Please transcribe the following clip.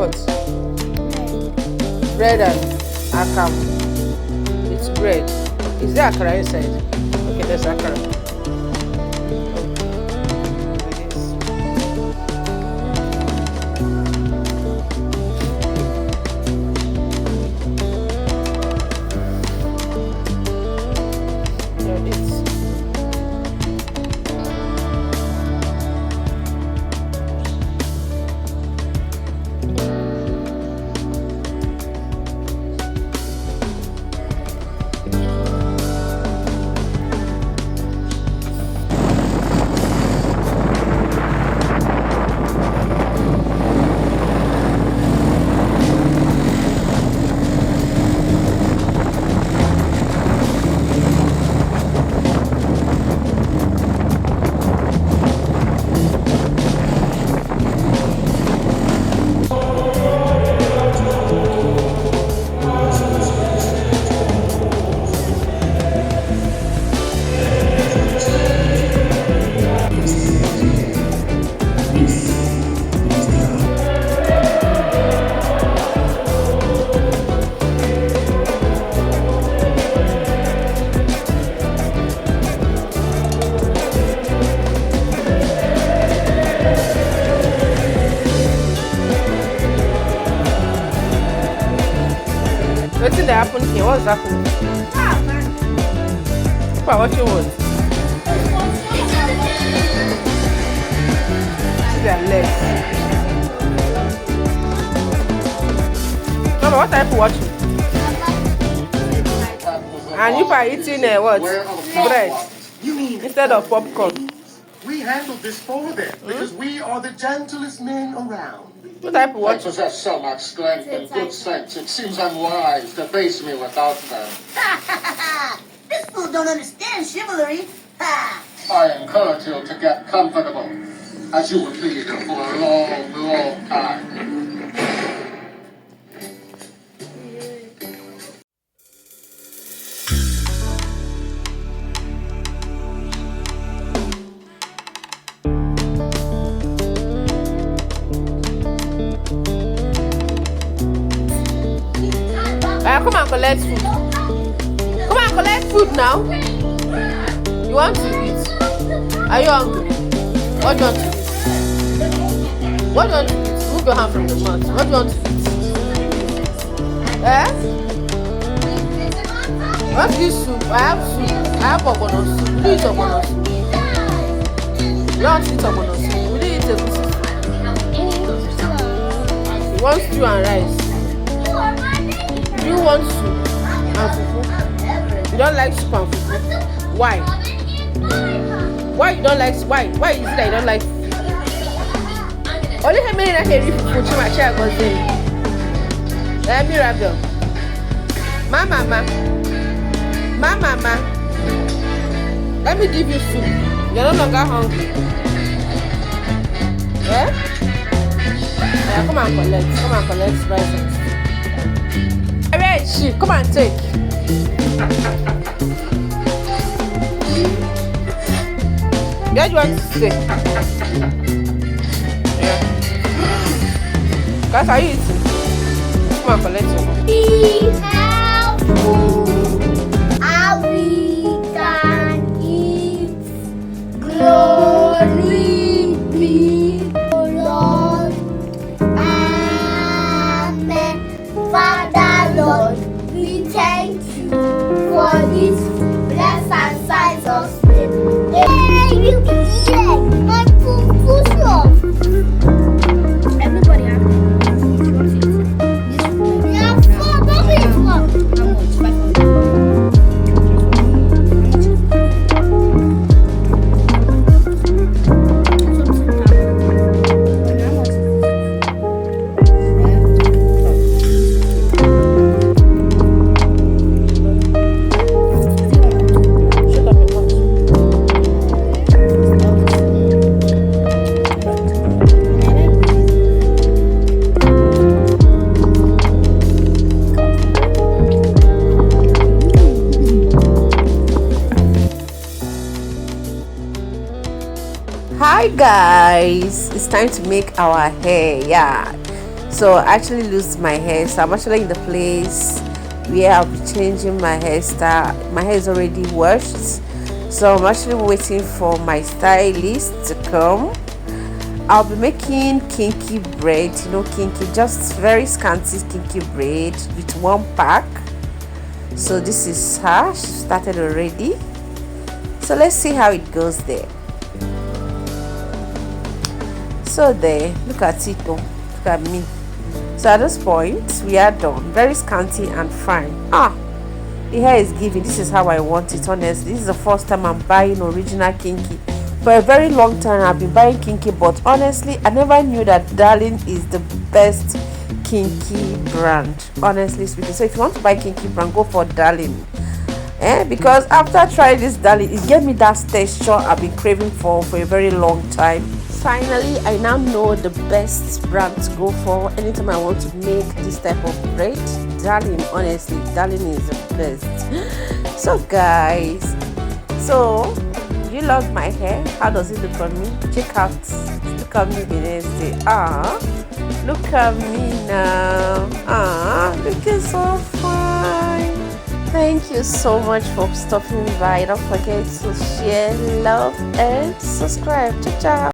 what? Bread and akam. It's bread. Is there akara inside? Okay, there's akara. What's in the happen here? What's happening? People are watching what? See their legs. Mama, what are you watching? And you are eating what? Bread instead of popcorn. We handled this for them because we are the gentlest men around. What type of I watch? possess so much strength and good sense, it seems unwise to face me without them. This fool don't understand chivalry. Ha! I encourage you to get comfortable, as you will be here for a long, long time. Come and collect food. Come and collect food now. You want to eat? Are you hungry? What do you want to eat? What do you want to eat? Move your hand from the mouth. What do you want to eat? Eh? What's this soup? I have soup. I have ogbono soup. Will you eat ogbono soup? You want to eat ogbono soup? Will you eat egusi soup? You want stew and rice? You want soup and fufu? You don't like soup and fufu? Why? Why you don't like? Why is it that you don't like fufu? Only how many can eat fufu? Chima cha gozi. Let me Mirabel. Mama. Let me give you soup. You're no longer hungry. Yeah? Yeah, come and collect rice and stew. Where is she? Come and take. What do you want to say? Yeah. Guys, are you eating? Come and collect your food. Be helpful. How we can eat. Glory be to Lord. Amen. Father Lord, we thank you for this blessed and size of sleep. Hey, you can eat my food shop. Everybody has it. You want to eat it? Yeah, four. Don't eat one. How much? 500. Hi guys, it's time to make our hair. Yeah, So I actually lose my hair, so I'm actually in the place where I'll be changing my hairstyle. My hair is already washed, so I'm actually waiting for my stylist to come. I'll be making kinky braid, you know, kinky, just very scanty kinky braid with one pack. So this is her, she started already, so let's see how it goes there. So there, look at it though, look at me. So at this point we are done, very scanty and fine. The hair is giving. This is how I want it. Honestly, this is the first time I'm buying original kinky. For a very long time I've been buying kinky, but honestly I never knew that Darling is the best kinky brand, honestly speaking. So if you want to buy kinky brand, go for Darling. Because after trying this Darling, it gave me that texture I've been craving for a very long time. Finally, I now know the best brand to go for anytime I want to make this type of braid. Darling, honestly, Darling is the best. So guys, so you love my hair? How does it look on me? Check out, look at me the next day. Look at me now. Looking so fine. Thank you so much for stopping by. Don't forget to share, love, and subscribe. Ciao, ciao.